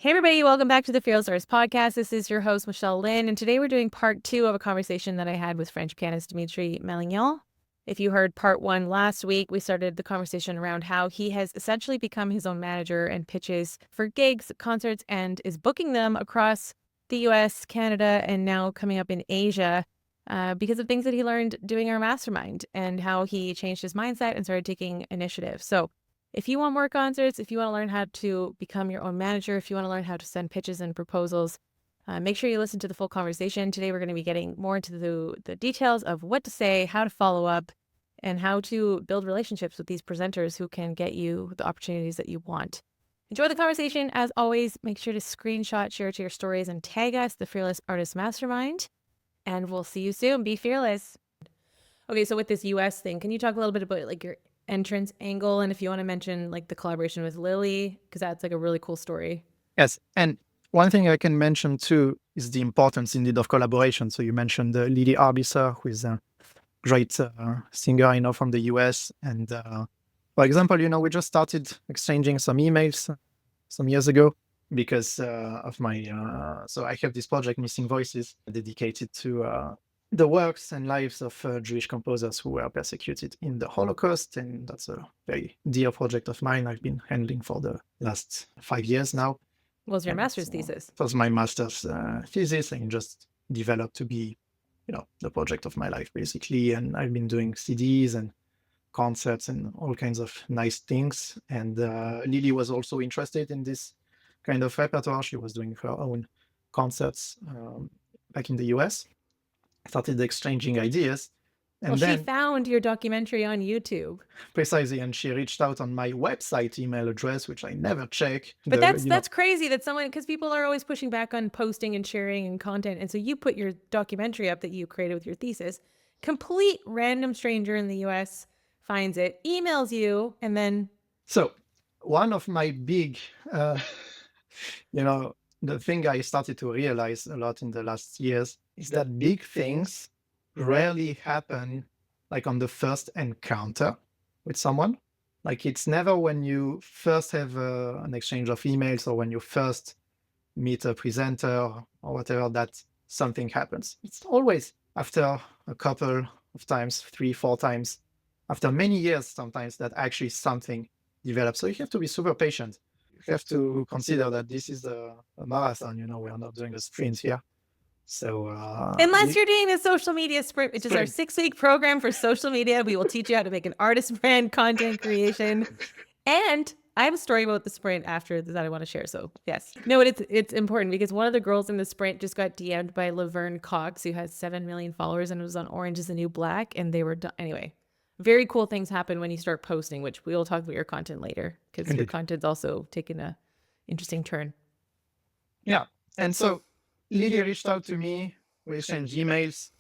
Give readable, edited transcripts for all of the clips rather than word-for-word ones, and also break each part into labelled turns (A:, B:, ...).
A: Hey everybody, welcome back to the Fearless Artist Podcast. This is your host, Michelle Lynn, and today we're doing part 2 of a conversation that I had with French pianist Dimitri MALIGNAN. If you heard part 1 last week, we started the conversation around how he has essentially become his own manager and pitches for gigs, concerts, and is booking them across the US, Canada, and now coming up in Asia because of things that he learned doing our Mastermind and how he changed his mindset and started taking initiative. So if you want more concerts, if you want to learn how to become your own manager, if you want to learn how to send pitches and proposals, make sure you listen to the full conversation. Today, we're going to be getting more into the details of what to say, how to follow up, and how to build relationships with these presenters who can get you the opportunities that you want. Enjoy the conversation. As always, make sure to screenshot, share it to your stories, and tag us, the Fearless Artist Mastermind. And we'll see you soon. Be fearless. Okay, so with this US thing, can you talk a little bit about like your entrance angle, and if you want to mention like the collaboration with Lily, because that's like a really cool story.
B: Yes, and one thing I can mention too is the importance indeed of collaboration. So you mentioned Lily Arbisser, who is a great singer I know from the US. And for example, we just started exchanging some emails some years ago because of my, so I have this project, Missing Voices, dedicated to the works and lives of Jewish composers who were persecuted in the Holocaust. And that's a very dear project of mine I've been handling for the last 5 years now.
A: What was your master's thesis?
B: It was my master's thesis, and just developed to be, the project of my life, basically. And I've been doing CDs and concerts and all kinds of nice things. And Lily was also interested in this kind of repertoire. She was doing her own concerts back in the US. Started exchanging ideas.
A: And then she found your documentary on YouTube.
B: Precisely, and she reached out on my website email address, which I never check.
A: But that's crazy that someone, because people are always pushing back on posting and sharing and content. And so you put your documentary up that you created with your thesis. Complete random stranger in the US finds it, emails you, and then...
B: So one of my big, the thing I started to realize a lot in the last years is that big things rarely happen like on the first encounter with someone. Like it's never when you first have an exchange of emails or when you first meet a presenter or whatever that something happens. It's always after a couple of times, 3-4 times, after many years sometimes, that actually something develops. So you have to be super patient. You have to consider that this is a marathon, we are not doing a sprint here. So
A: unless you're doing the social media sprint, which is our 6-week program for social media, we will teach you how to make an artist brand, content creation. And I have a story about the sprint after that I want to share. So yes, no, it's important because one of the girls in the sprint just got DM'd by Laverne Cox, who has 7 million followers and was on Orange is the New Black. And they were done. Anyway, very cool things happen when you start posting, which we will talk about your content later because your content's also taken a interesting turn.
B: Yeah. And so Lily reached out to me. We exchanged emails.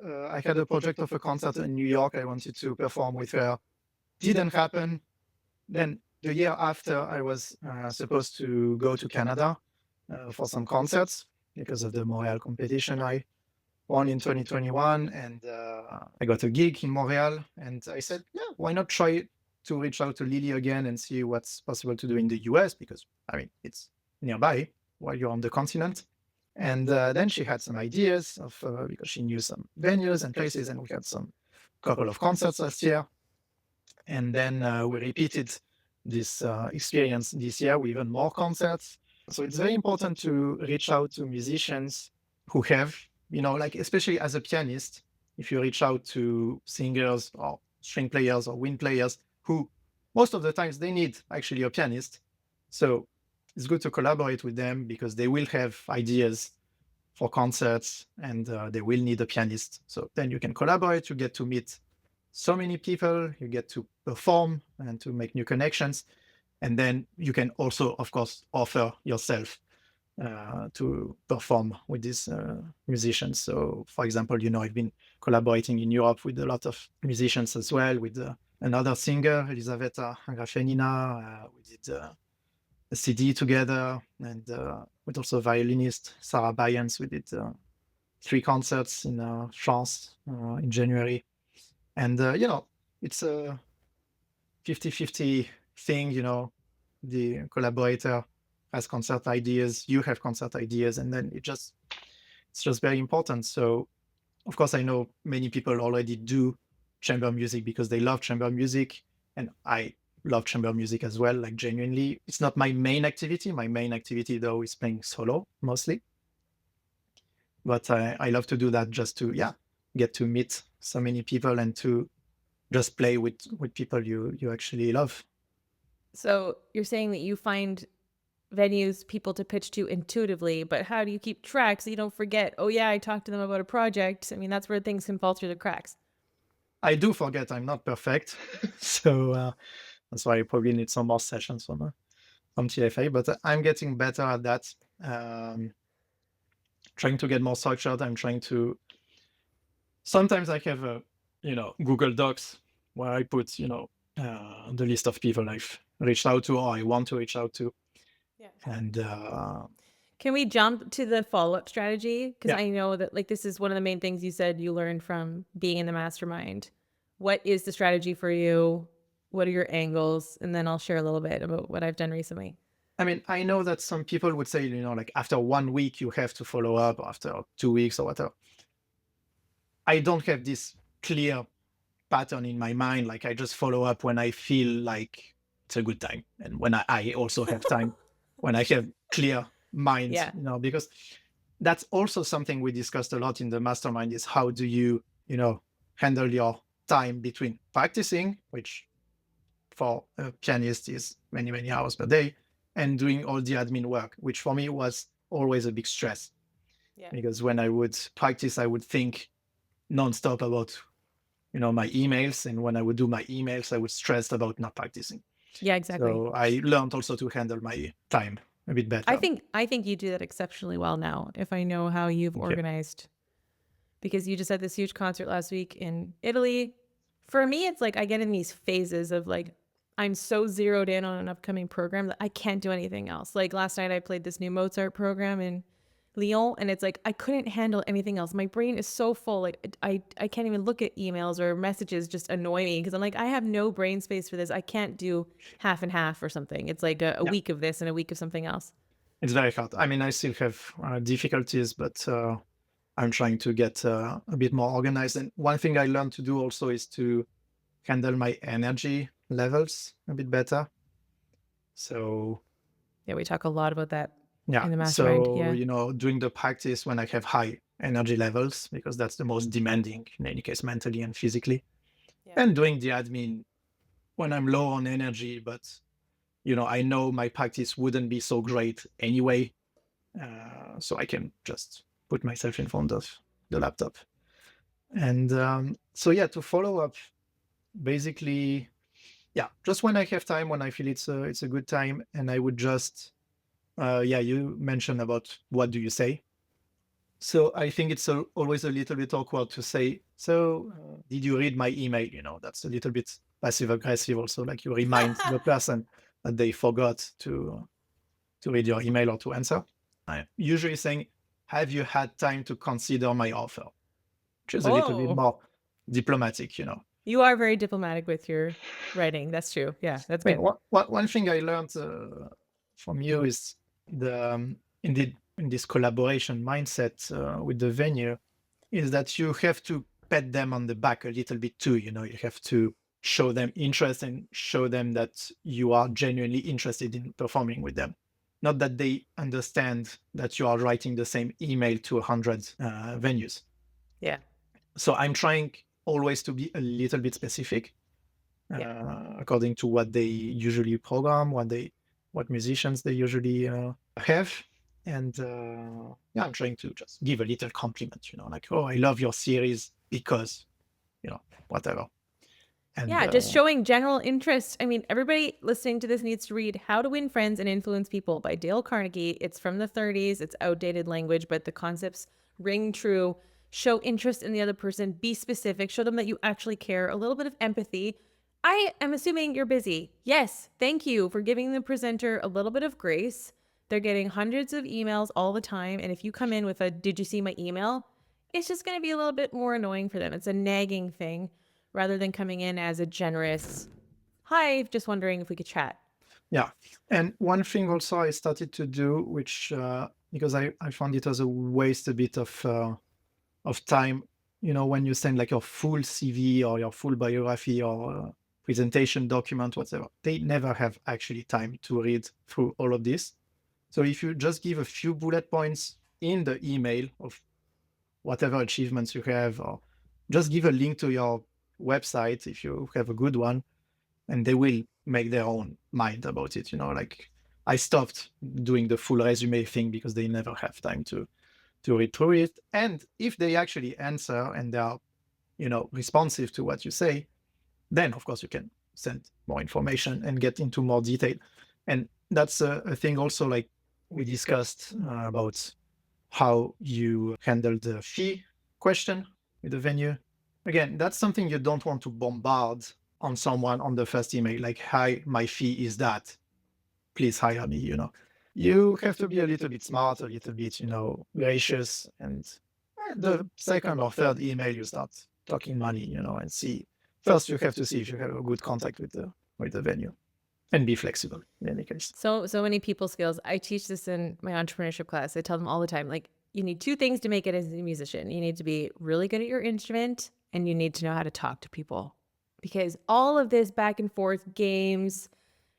B: I had a project of a concert in New York. I wanted to perform with her. Didn't happen. Then the year after, I was supposed to go to Canada for some concerts because of the Montreal competition I won in 2021. And I got a gig in Montreal. And I said, yeah, why not try to reach out to Lily again and see what's possible to do in the US? Because, it's nearby while you're on the continent. And then she had some ideas because she knew some venues and places, and we had some couple of concerts last year. And then we repeated this experience this year with even more concerts. So it's very important to reach out to musicians who have, like especially as a pianist, if you reach out to singers or string players or wind players who most of the times they need actually a pianist. So it's good to collaborate with them because they will have ideas for concerts and they will need a pianist. So then you can collaborate, you get to meet so many people, you get to perform and to make new connections. And then you can also, of course, offer yourself to perform with these musicians. So, for example, I've been collaborating in Europe with a lot of musicians as well, with another singer, Elisaveta Grafenina. We did a CD together, and with also a violinist, Sarah Bayans. We did 3 concerts in France in January. And, it's a 50-50 thing, the collaborator has concert ideas, you have concert ideas, and then it's just very important. So of course, I know many people already do chamber music because they love chamber music, and I love chamber music as well. Like genuinely, it's not my main activity. My main activity though is playing solo mostly, but I love to do that just to get to meet so many people and to just play with people you actually love.
A: So you're saying that you find venues, people to pitch to intuitively, but how do you keep track so you don't forget, oh yeah, I talked to them about a project? I mean, that's where things can fall through the cracks.
B: I do forget. I'm not perfect, so that's why I probably need some more sessions from TFA. But I'm getting better at that. Trying to get more structured. I'm trying to. Sometimes I have a Google Docs where I put the list of people I've reached out to or I want to reach out to.
A: Yeah.
B: And
A: can we jump to the follow-up strategy? Because
B: yeah.
A: I know that like this is one of the main things you said you learned from being in the mastermind. What is the strategy for you? What are your angles? And then I'll share a little bit about what I've done recently.
B: I mean, I know that some people would say, like after 1 week, you have to follow up, after 2 weeks or whatever. I don't have this clear pattern in my mind. Like I just follow up when I feel like it's a good time. And when I also have time, when I have clear mind, because that's also something we discussed a lot in the mastermind is how do you, handle your time between practicing, which for a pianist is many, many hours per day, and doing all the admin work, which for me was always a big stress. Yeah. Because when I would practice, I would think nonstop about, my emails. And when I would do my emails, I would stress about not practicing.
A: Yeah, exactly.
B: So I learned also to handle my time a bit better.
A: I think you do that exceptionally well now, if I know how you've organized. Because you just had this huge concert last week in Italy. For me, it's like I get in these phases of like, I'm so zeroed in on an upcoming program that I can't do anything else. Like last night I played this new Mozart program in Lyon, and it's like I couldn't handle anything else. My brain is so full. Like I can't even look at emails or messages, just annoy me because I'm like, I have no brain space for this. I can't do half and half or something. It's like a week of this and a week of something else.
B: It's very hard. I mean, I still have difficulties, but I'm trying to get a bit more organized. And one thing I learned to do also is to handle my energy levels a bit better. So
A: yeah, we talk a lot about that.
B: Yeah.
A: In the mastermind.
B: So, doing the practice when I have high energy levels, because that's the most demanding in any case, mentally and physically. Yeah. And doing the admin when I'm low on energy, but, I know my practice wouldn't be so great anyway. So I can just put myself in front of the laptop. And to follow up, basically, just when I have time, when I feel it's a good time, and I would just, you mentioned about what do you say. So I think it's always a little bit awkward to say, so did you read my email? That's a little bit passive aggressive also, like you remind the person that they forgot to read your email or to answer. I'm usually saying, have you had time to consider my offer? Which is a little bit more diplomatic,
A: You are very diplomatic with your writing. That's true. Yeah, that's good.
B: One thing I learned from you is in this collaboration mindset with the venue is that you have to pat them on the back a little bit too. You have to show them interest and show them that you are genuinely interested in performing with them. Not that they understand that you are writing the same email to 100 venues.
A: Yeah.
B: So I'm trying always to be a little bit specific according to what they usually program, what musicians they usually have. And I'm trying to just give a little compliment, like, oh, I love your series because, whatever. And,
A: just showing general interest. I mean, everybody listening to this needs to read How to Win Friends and Influence People by Dale Carnegie. It's from the 30s. It's outdated language, but the concepts ring true. Show interest in the other person. Be specific. Show them that you actually care. A little bit of empathy. I am assuming you're busy. Yes, thank you for giving the presenter a little bit of grace. They're getting hundreds of emails all the time. And if you come in with a, did you see my email? It's just going to be a little bit more annoying for them. It's a nagging thing rather than coming in as a generous, hi, just wondering if we could chat.
B: Yeah. And one thing also I started to do, which because I found it as a waste a bit of time, when you send like your full CV or your full biography or presentation document, whatever, they never have actually time to read through all of this. So if you just give a few bullet points in the email of whatever achievements you have, or just give a link to your website if you have a good one, and they will make their own mind about it. Like I stopped doing the full resume thing because they never have time to read through it. And if they actually answer and they are, responsive to what you say, then of course you can send more information and get into more detail. And that's a thing also, like we discussed about how you handle the fee question with the venue. Again, that's something you don't want to bombard on someone on the first email, like, hi, my fee is that. Please hire me, You have to be a little bit smart, a little bit, gracious. And the second or third email, you start talking money, and see. First, you have to see if you have a good contact with the venue and be flexible in any case.
A: So many people skills. I teach this in my entrepreneurship class. I tell them all the time, like, you need two things to make it as a musician. You need to be really good at your instrument, and you need to know how to talk to people. Because all of this back and forth games,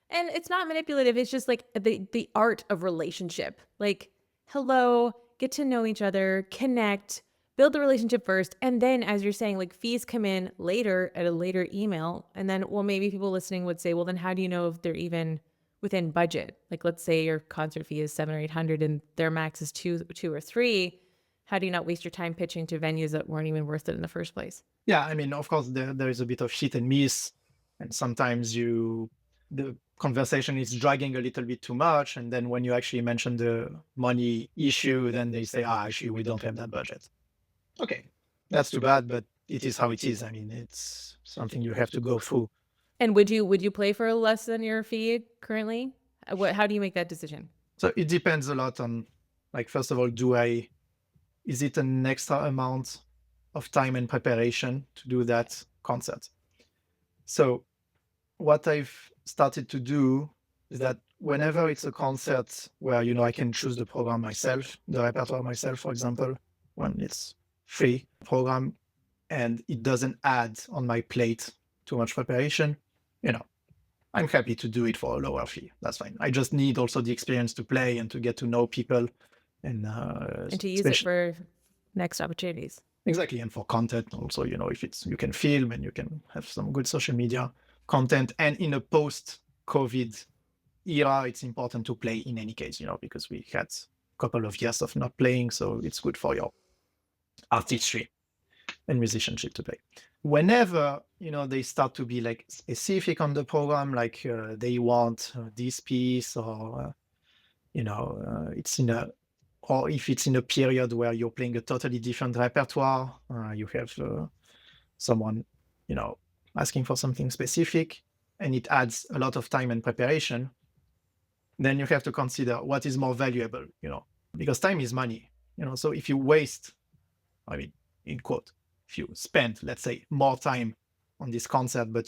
A: and it's not manipulative, it's just like the art of relationship. Like, hello, get to know each other, connect, build the relationship first, and then, as you're saying, like, fees come in later at a later email. And then, well, maybe people listening would say, well, then how do you know if they're even within budget? Like, let's say your concert fee is 700 or 800 and their max is two or three. How do you not waste your time pitching to venues that weren't even worth it in the first place?
B: Yeah, I mean, of course, there is a bit of hit and miss, and sometimes the conversation is dragging a little bit too much, and then when you actually mention the money issue, then they say, actually, we don't have that budget. Okay, that's too bad, but it is how it is. I mean, it's something you have to go through.
A: And would you play for less than your fee currently? How do you make that decision?
B: So it depends a lot on, like, first of all, is it an extra amount of time and preparation to do that concert? So what I've started to do is that whenever it's a concert where, I can choose the program myself, the repertoire myself, for example, when it's free program and it doesn't add on my plate too much preparation, I'm happy to do it for a lower fee. That's fine. I just need also the experience to play and to get to know people and
A: to use it for next opportunities.
B: Exactly. And for content also, if you can film and you can have some good social media content. And in a post-COVID era, it's important to play in any case, because we had a couple of years of not playing. So it's good for your artistry and musicianship to play. Whenever, they start to be like specific on the program, like they want this piece or, it's in a, or if it's in a period where you're playing a totally different repertoire, you have someone, asking for something specific, and it adds a lot of time and preparation, then you have to consider what is more valuable, because time is money, so if you waste, I mean, in quote, if you spend, let's say, more time on this concert, but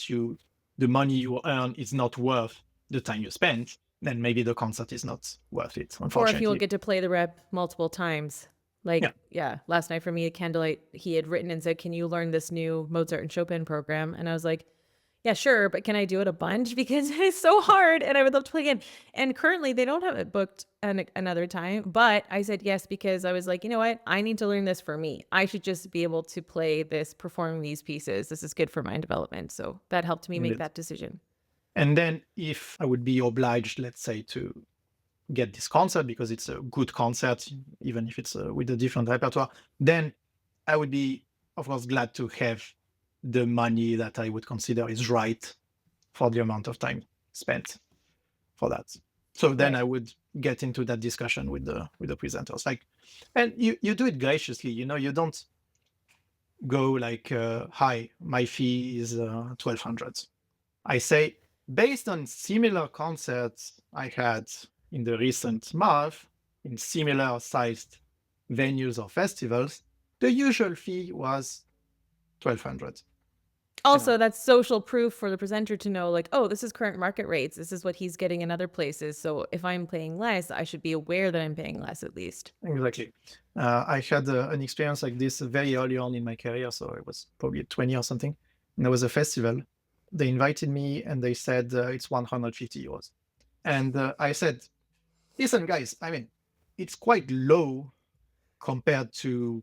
B: the money you earn is not worth the time you spend, then maybe the concert is not worth it, unfortunately.
A: Or if you will get to play the rep multiple times. Like, yeah, last night for me at Candlelight, he had written and said, can you learn this new Mozart and Chopin program? And I was like, yeah, sure, but can I do it a bunch? Because it's so hard and I would love to play again. And currently they don't have it booked another time. But I said yes because I was like, you know what? I need to learn this for me. I should just be able to play this, performing these pieces. This is good for my development. So that helped me make that decision.
B: And then if I would be obliged, let's say, to get this concert because it's a good concert, even if it's with a different repertoire, then I would be, of course, glad to have the money that I would consider is right for the amount of time spent for that. So then I would get into that discussion with the presenters. Like, and you do it graciously, you don't go like, hi, my fee is 1,200. I say, based on similar concerts I had in the recent month in similar sized venues or festivals, the usual fee was 1,200.
A: Also, that's social proof for the presenter to know, like, oh, this is current market rates. This is what he's getting in other places. So if I'm paying less, I should be aware that I'm paying less at least.
B: Exactly. I had an experience like this very early on in my career. So it was probably 20 or something. And there was a festival. They invited me and they said it's 150 euros. And I said, listen, guys, I mean, it's quite low compared to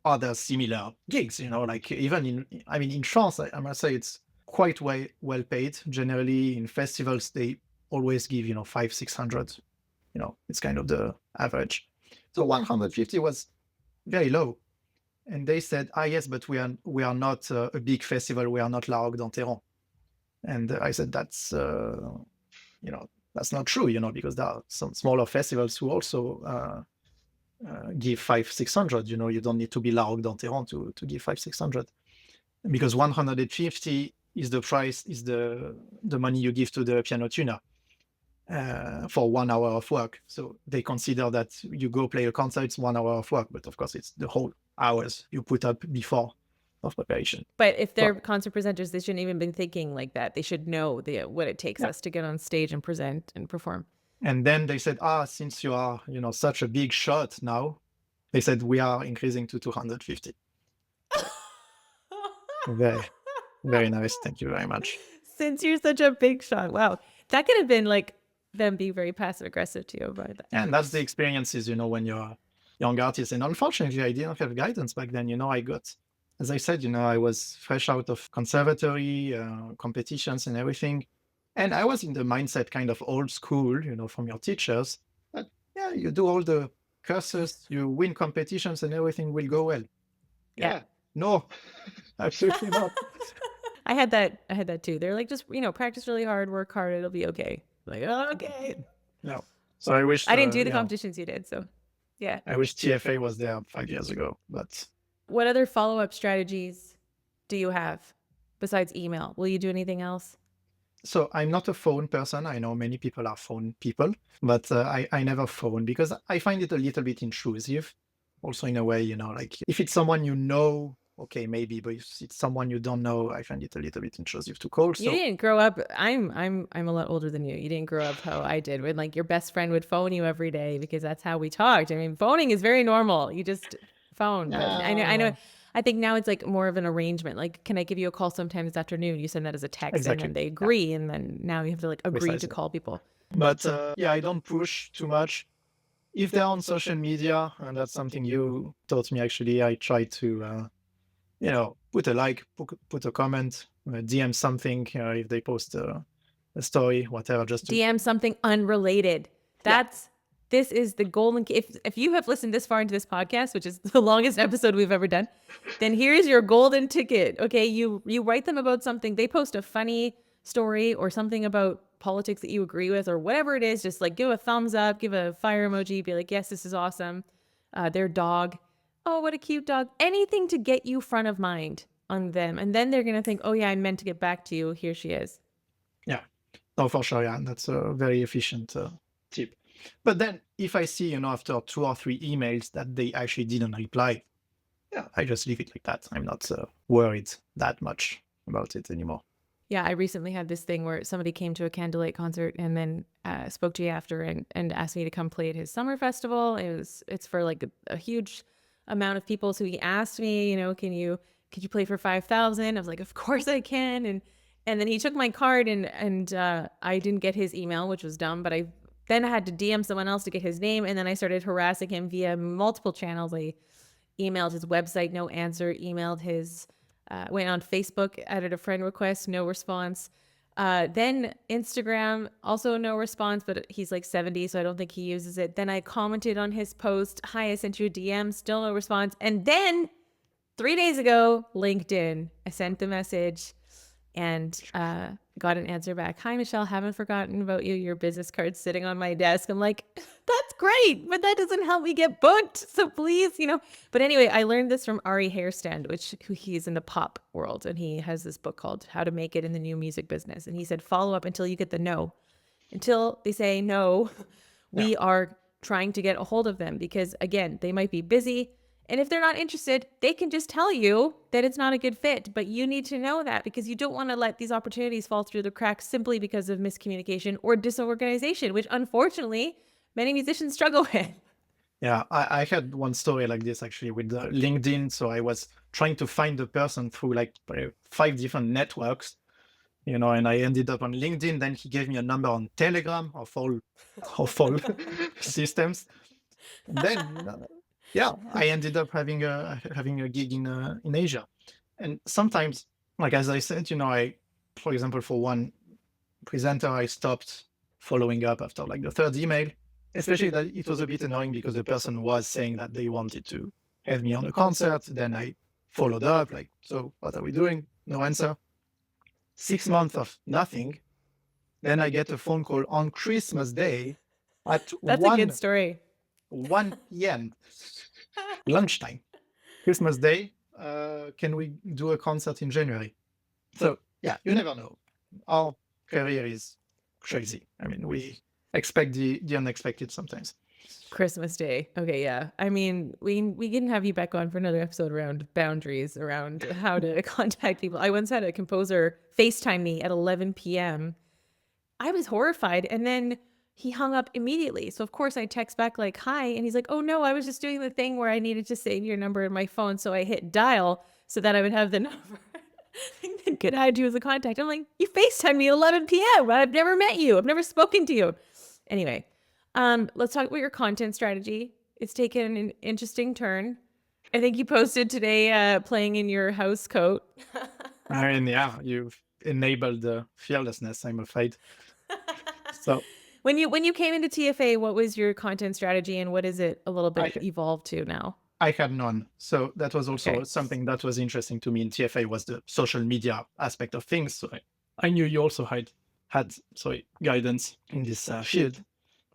B: other similar gigs, like even in France, I must say it's quite well paid. Generally in festivals, they always give, 500-600, it's kind of the average. So 150 was very low. And they said, yes, but we are not a big festival. We are not La Roque d'Enterrand. And I said, that's not true, because there are some smaller festivals who also give 500-600. You don't need to be La Roque d'Enterrand to give 500-600, because 150 is the price, is the money you give to the piano tuner for 1 hour of work. So they consider that you go play a concert, it's 1 hour of work, but of course it's the whole hours you put up before of preparation.
A: But if they're concert presenters, they shouldn't even been thinking like that. They should know what it takes us to get on stage and present and perform.
B: And then they said, since you are, such a big shot now, they said, we are increasing to 250. Very, very nice. Thank you very much.
A: Since you're such a big shot. Wow. That could have been like them being very passive aggressive to you about that.
B: And that's the experiences, when you're a young artist. And unfortunately, I didn't have guidance back then. I got, as I said, I was fresh out of conservatory, competitions and everything. And I was in the mindset kind of old school, from your teachers. But yeah, you do all the courses, you win competitions and everything will go well. Yeah. No, absolutely not.
A: I had that too. They're like, just, practice really hard, work hard, it'll be okay. Like, okay.
B: No. So I wish
A: I didn't do the competitions you did. So yeah.
B: I wish TFA was there 5 years ago, but.
A: What other follow-up strategies do you have besides email? Will you do anything else?
B: So I'm not a phone person. I know many people are phone people, but I never phone because I find it a little bit intrusive. Also, in a way, like if it's someone okay, maybe, but if it's someone you don't know, I find it a little bit intrusive to call.
A: You didn't grow up. I'm a lot older than you. You didn't grow up how I did, when like your best friend would phone you every day because that's how we talked. I mean, phoning is very normal. You just phone. But I know. I think now it's like more of an arrangement. Like, can I give you a call sometime this afternoon? You send that as a text, exactly. And then they agree, and then now you have to like agree to call people.
B: But I don't push too much. If they're on social media, and that's something you taught me actually, I try to, put a like, put a comment, DM something if they post a story, whatever. Just
A: DM something unrelated. This is the golden key. If you have listened this far into this podcast, which is the longest episode we've ever done, then here's your golden ticket. Okay, you write them about something. They post a funny story or something about politics that you agree with or whatever it is. Just like give a thumbs up, give a fire emoji, be like, yes, this is awesome. Their dog. Oh, what a cute dog. Anything to get you front of mind on them. And then they're going to think, oh yeah, I meant to get back to you. Here she is.
B: Yeah, no, for sure. Yeah, that's a very efficient tip. But then if I see, after 2 or 3 emails that they actually didn't reply, yeah, I just leave it like that. I'm not worried that much about it anymore.
A: Yeah, I recently had this thing where somebody came to a Candlelight concert and then spoke to me after and asked me to come play at his summer festival. It's for like a huge amount of people. So he asked me, could you play for 5,000? I was like, of course I can. And then he took my card and I didn't get his email, which was dumb, but then I had to DM someone else to get his name. And then I started harassing him via multiple channels. I emailed his website, no answer, emailed his, went on Facebook, added a friend request, no response. Then Instagram, also no response, but he's like 70, so I don't think he uses it. Then I commented on his post, hi, I sent you a DM, still no response. And then 3 days ago, LinkedIn, I sent the message and got an answer back. Hi, Michelle, haven't forgotten about you. Your business card's sitting on my desk. I'm like, that's great, but that doesn't help me get booked. So please, But anyway, I learned this from Ari Hairstand, he's in the pop world. And he has this book called How to Make It in the New Music Business. And he said, follow up until you get the no. Until they say no, we are trying to get a hold of them because, again, they might be busy And if they're not interested, they can just tell you that it's not a good fit. But you need to know that because you don't want to let these opportunities fall through the cracks simply because of miscommunication or disorganization, which unfortunately many musicians struggle with.
B: Yeah, I had one story like this actually with LinkedIn. So I was trying to find the person through like 5 different networks, and I ended up on LinkedIn. Then he gave me a number on Telegram of all systems. And then, yeah, I ended up having a gig in Asia. And sometimes, like as I said, for example, for one presenter, I stopped following up after like the third email, especially that it was a bit annoying because the person was saying that they wanted to have me on a concert. Then I followed up, like, so what are we doing? No answer. 6 months of nothing. Then I get a phone call on Christmas Day at
A: That's a good story.
B: 1 p.m. lunchtime. Christmas Day. Can we do a concert in January? So yeah, you never know. Our career is crazy. I mean, we expect the unexpected sometimes.
A: Christmas Day. Okay, yeah. I mean, we can have you back on for another episode around boundaries, around how to contact people. I once had a composer FaceTime me at 11 p.m. I was horrified, and then he hung up immediately. So of course I text back like, "Hi," and he's like, "Oh no, I was just doing the thing where I needed to save your number in my phone, so I hit dial so that I would have the number." Could add you as a contact. I'm like, "You FaceTime me at 11 p.m. I've never met you. I've never spoken to you." Anyway, let's talk about your content strategy. It's taken an interesting turn. I think you posted today playing in your house coat.
B: I mean, yeah, you've enabled the fearlessness, I'm afraid. So
A: when you came into TFA, what was your content strategy and what is it a little bit evolved to now?
B: I had none. So that was also
A: Okay.
B: something that was interesting to me in TFA was the social media aspect of things. So I knew you also had guidance in this field.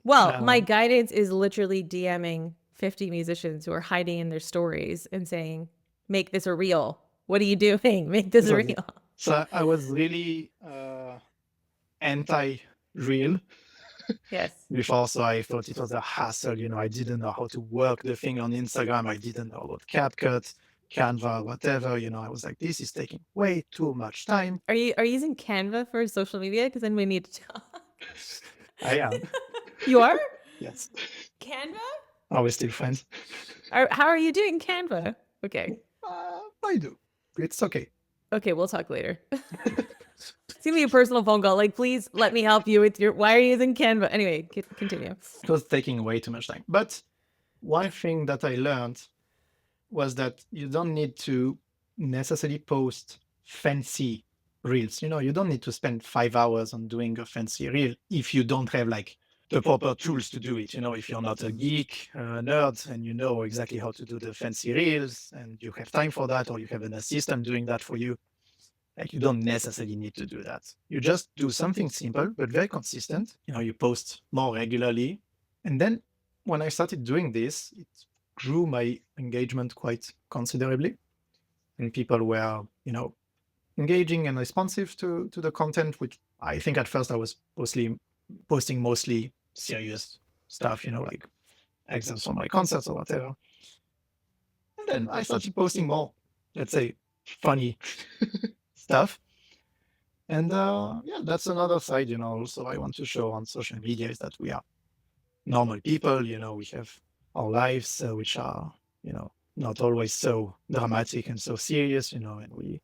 A: Well, my guidance is literally DMing 50 musicians who are hiding in their stories and saying, "Make this a reel. What are you doing? Make this a reel."
B: So I was really anti-real.
A: Yes.
B: Before, so I thought it was a hassle. I didn't know how to work the thing on Instagram. I didn't know about CapCut, Canva, whatever. I was like, this is taking way too much time.
A: Are you using Canva for social media? Because then we need to talk.
B: I am.
A: You are?
B: Yes.
A: Canva?
B: Are we still friends?
A: How are you doing Canva? Okay.
B: I do. It's okay.
A: Okay, we'll talk later. It's gonna be a personal phone call. Like, please let me help you with why are you using Canva? Anyway, continue.
B: It was taking way too much time. But one thing that I learned was that you don't need to necessarily post fancy reels. You don't need to spend 5 hours on doing a fancy reel if you don't have like the proper tools to do it. If you're not a geek, nerd, and you know exactly how to do the fancy reels and you have time for that, or you have an assistant doing that for you, like you don't necessarily need to do that. You just do something simple, but very consistent. You post more regularly. And then when I started doing this, it grew my engagement quite considerably. And people were, engaging and responsive to the content, which I think at first I was posting mostly serious stuff, like excerpts from my concerts or whatever. And then I started posting more, let's say, funny stuff. And yeah, that's another side, also I want to show on social media is that we are normal people, we have our lives, which are, not always so dramatic and so serious, and we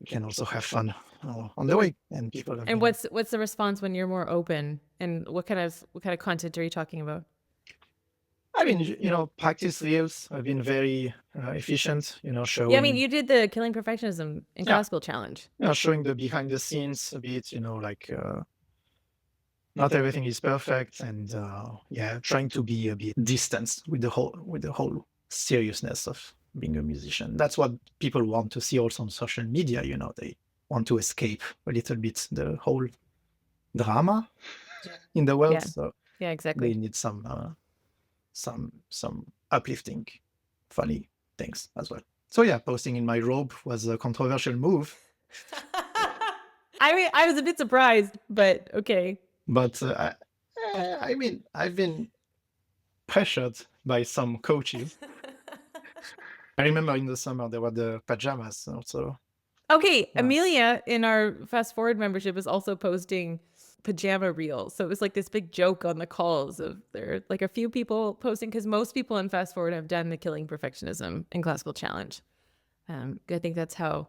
B: can also have fun on the way. And people have
A: And what's the response when you're more open? And what kind of content are you talking about?
B: I mean, practice reels have been very efficient, showing.
A: Yeah, I mean, you did the Killing Perfectionism in Classical Challenge.
B: Showing the behind the scenes a bit, like not everything is perfect, and trying to be a bit distanced with the whole seriousness of being a musician. That's what people want to see also on social media. They want to escape a little bit the whole drama in the world.
A: Yeah.
B: So
A: yeah, exactly.
B: They need some uplifting, funny things as well. So yeah, posting in my robe was a controversial move.
A: I mean, I was a bit surprised, but okay.
B: But I mean, I've been pressured by some coaches I remember in the summer there were the pajamas also.
A: Okay,
B: Yeah.
A: Amelia in our Fast Forward membership was also posting pajama reels. So it was like this big joke on the calls of there like a few people posting because most people in Fast Forward have done the Killing Perfectionism and Classical Challenge. I think that's how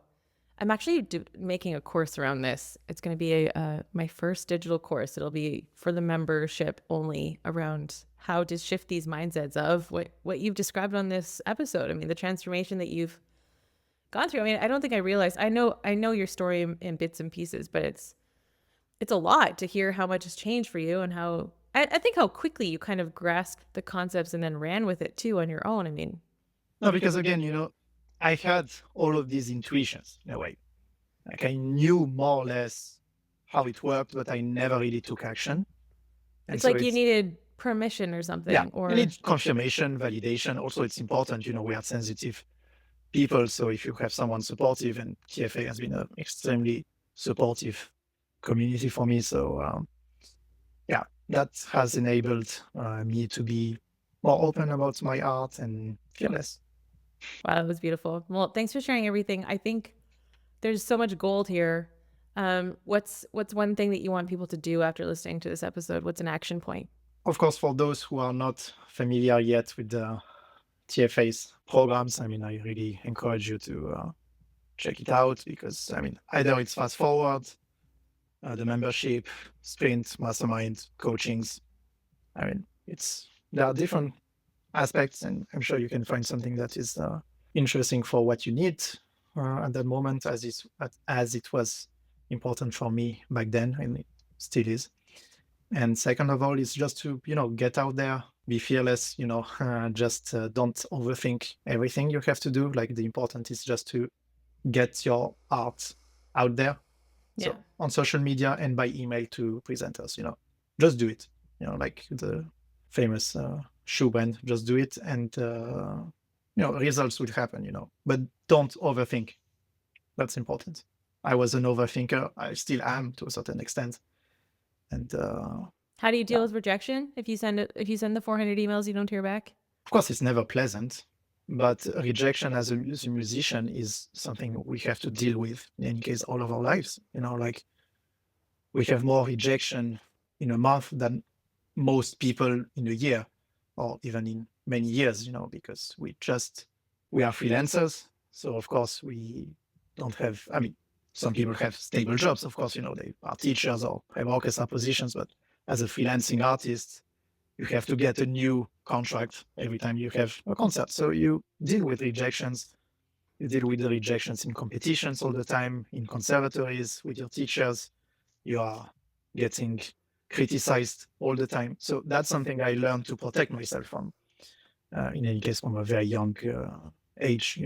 A: I'm actually making a course around this. It's going to be my first digital course. It'll be for the membership only around how to shift these mindsets of what you've described on this episode. I mean, the transformation that you've gone through. I mean, I don't think I realized. I know your story in bits and pieces, but it's a lot to hear how much has changed for you and how I think how quickly you kind of grasped the concepts and then ran with it too on your own. I mean,
B: No, because again, I had all of these intuitions in a way. Like I knew more or less how it worked, but I never really took action. And
A: it's
B: so
A: like you needed permission or something.
B: yeah,
A: Or
B: you need confirmation, validation. Also, it's important, we are sensitive people. So if you have someone supportive, and TFA has been an extremely supportive community for me. So yeah, that has enabled me to be more open about my art and fearless.
A: wow, that was beautiful. Well, thanks for sharing everything. I think there's so much gold here. What's one thing that you want people to do after listening to this episode? What's an action point?
B: Of course, for those who are not familiar yet with the TFA's programs, I really encourage you to check it out because, either it's Fast Forward, the membership, Sprint, Mastermind, coachings. There are different aspects, and I'm sure you can find something that is interesting for what you need at that moment, as it was important for me back then, and it still is. And second of all, is just to get out there, be fearless. Just don't overthink everything you have to do. Like the important is just to get your art out there.
A: Yeah.
B: So on social media and by email to presenters, just do it. Like the famous shoe brand, just do it, and results will happen. But don't overthink. That's important. I was an overthinker. I still am to a certain extent. And
A: how do you deal with rejection if you send the 400 emails you don't hear back?
B: Of course, it's never pleasant, but rejection as a musician is something we have to deal with in any case all of our lives. Like we have more rejection in a month than most people in a year, or even in many years. Because we are freelancers, so of course we don't have. Some people have stable jobs. Of course, they are teachers or have orchestra positions, but as a freelancing artist, you have to get a new contract every time you have a concert. So you deal with rejections. You deal with the rejections in competitions all the time, in conservatories with your teachers. You are getting criticized all the time. So that's something I learned to protect myself from, in any case, from a very young age,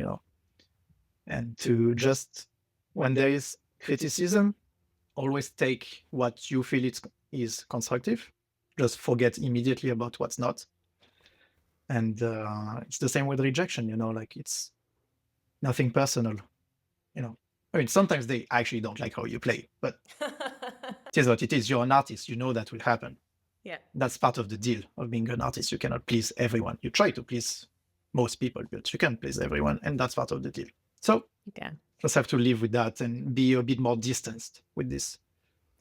B: and to just, when there is criticism, always take what you feel is constructive. Just forget immediately about what's not. And it's the same with rejection, like it's nothing personal. Sometimes they actually don't like how you play, but it is what it is. You're an artist, that will happen.
A: Yeah.
B: That's part of the deal of being an artist. You cannot please everyone. You try to please most people, but you can't please everyone, and that's part of the deal. So just have to live with that and be a bit more distanced with this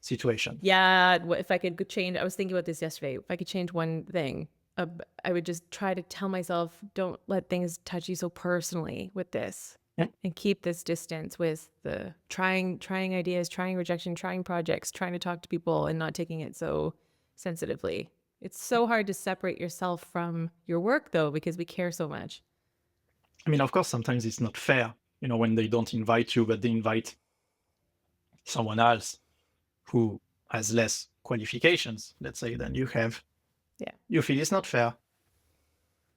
B: situation.
A: Yeah, if I could change, I was thinking about this yesterday. If I could change one thing, I would just try to tell myself, don't let things touch you so personally with this.
B: Yeah.
A: And keep this distance with the trying ideas, trying rejection, trying projects, trying to talk to people and not taking it so sensitively. It's so hard to separate yourself from your work though, because we care so much.
B: Of course, sometimes it's not fair, when they don't invite you, but they invite someone else who has less qualifications, let's say, than you have.
A: Yeah.
B: You feel it's not fair.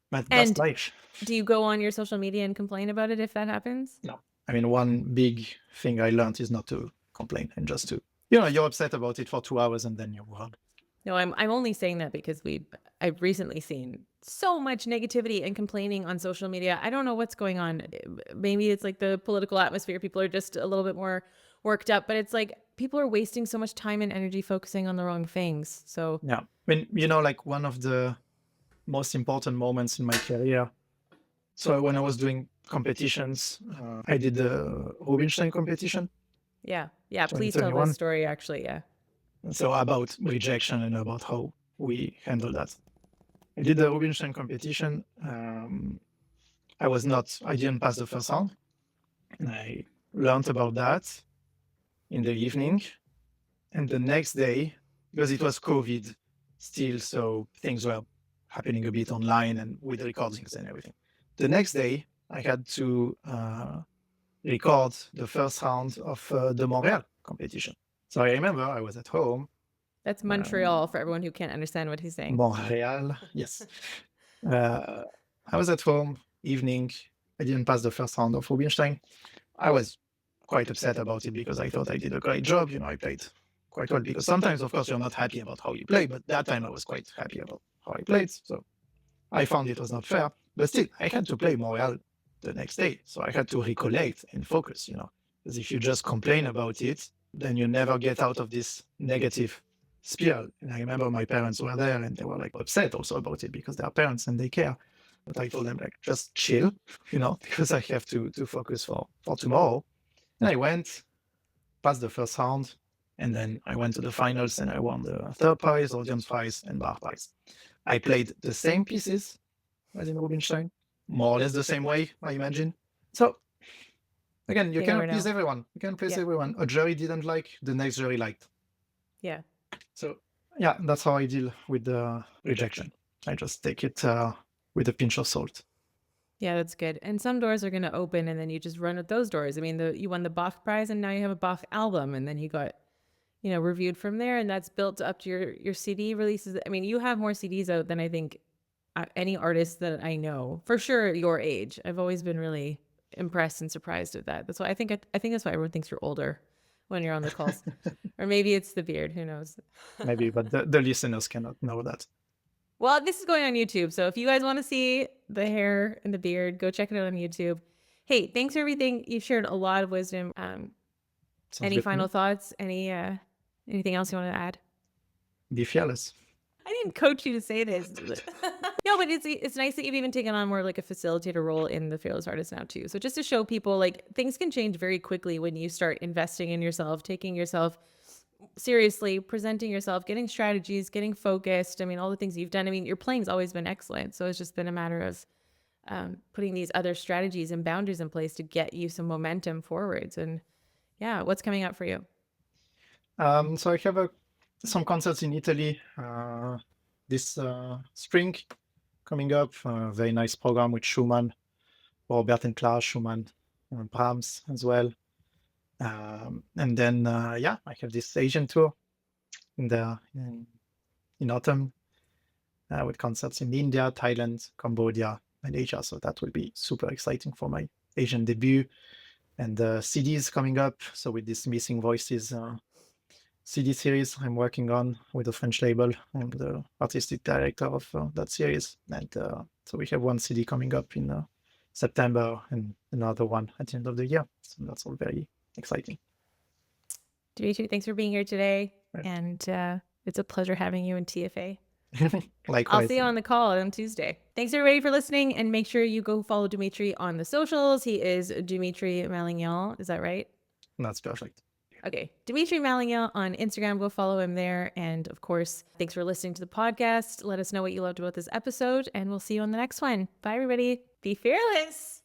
B: But that's life.
A: Do you go on your social media and complain about it if that happens?
B: No. One big thing I learned is not to complain and just to, you're upset about it for 2 hours and then you move on.
A: No, I'm only saying that because I've recently seen so much negativity and complaining on social media. I don't know what's going on. Maybe it's like the political atmosphere. People are just a little bit more worked up, but it's like people are wasting so much time and energy focusing on the wrong things. So
B: yeah, like one of the most important moments in my career. So when I was doing competitions. I did the Rubinstein competition.
A: Yeah. Yeah. Please tell
B: 2021.
A: this story, actually. Yeah.
B: So about rejection and about how we handle that. I did the Rubinstein competition. I didn't pass the first round. And I learned about that in the evening. And the next day, because it was COVID still, so things were happening a bit online and with recordings and everything. The next day, I had to record the first round of the Montreal competition. So I remember I was at home.
A: That's Montreal for everyone who can't understand what he's saying.
B: Montreal, yes. I was at home, evening. I didn't pass the first round of Rubinstein. I was quite upset about it because I thought I did a great job. I played quite well because sometimes, of course, you're not happy about how you play, but that time I was quite happy about how I played. So I found it was not fair, but still, I had to play Montreal the next day. So I had to recollect and focus, because if you just complain about it, then you never get out of this negative spiral. And I remember my parents were there and they were like upset also about it because they're parents and they care. But I told them like, just chill, because I have to focus for tomorrow. And I went, passed the first round, and then I went to the finals and I won the third prize, audience prize, and bar prize. I played the same pieces as in Rubinstein, more or less the same way, I imagine. So again, you cannot please everyone. You can't please everyone. A jury didn't like, the next jury liked.
A: Yeah.
B: So yeah, that's how I deal with the rejection. I just take it with a pinch of salt.
A: Yeah, that's good. And some doors are going to open and then you just run with those doors. I mean, you won the Bach prize and now you have a Bach album and then you got, reviewed from there, and that's built up to your CD releases. I mean, you have more CDs out than I think any artist that I know, for sure, your age. I've always been really impressed and surprised at that. That's why I think that's why everyone thinks you're older when you're on the calls. Or maybe it's the beard, who knows?
B: Maybe, but the listeners cannot know that.
A: Well, this is going on YouTube, so if you guys want to see the hair and the beard, go check it out on YouTube. Hey, thanks for everything. You've shared a lot of wisdom. Any final thoughts? Anything else you want to add?
B: Be fearless.
A: I didn't coach you to say this. No, but it's nice that you've even taken on more like a facilitator role in the Fearless Artist now too. So just to show people, like, things can change very quickly when you start investing in yourself, taking yourself seriously, presenting yourself, getting strategies, getting focused. I mean, all the things you've done. I mean, your playing's always been excellent. So it's just been a matter of putting these other strategies and boundaries in place to get you some momentum forwards. And yeah, what's coming up for you?
B: So I have some concerts in Italy this spring coming up. Very nice program with Schumann, Robert and Clara Schumann, and Brahms as well. And then I have this Asian tour in autumn with concerts in India, Thailand, Cambodia, and Asia. So that will be super exciting for my Asian debut. And CDs coming up. So with this Missing Voices CD series I'm working on with a French label. I'm the artistic director of that series. And so we have one CD coming up in September and another one at the end of the year. So that's all very exciting.
A: Dimitri, thanks for being here today. Right. And it's a pleasure having you in TFA.
B: Likewise.
A: I'll see you on the call on Tuesday. Thanks everybody for listening, and make sure you go follow Dimitri on the socials. He is Dimitri Malignan. Is that right?
B: That's perfect.
A: Okay, Dimitri Malignan on Instagram. Go follow him there. And of course, thanks for listening to the podcast. Let us know what you loved about this episode, and we'll see you on the next one. Bye, everybody. Be fearless.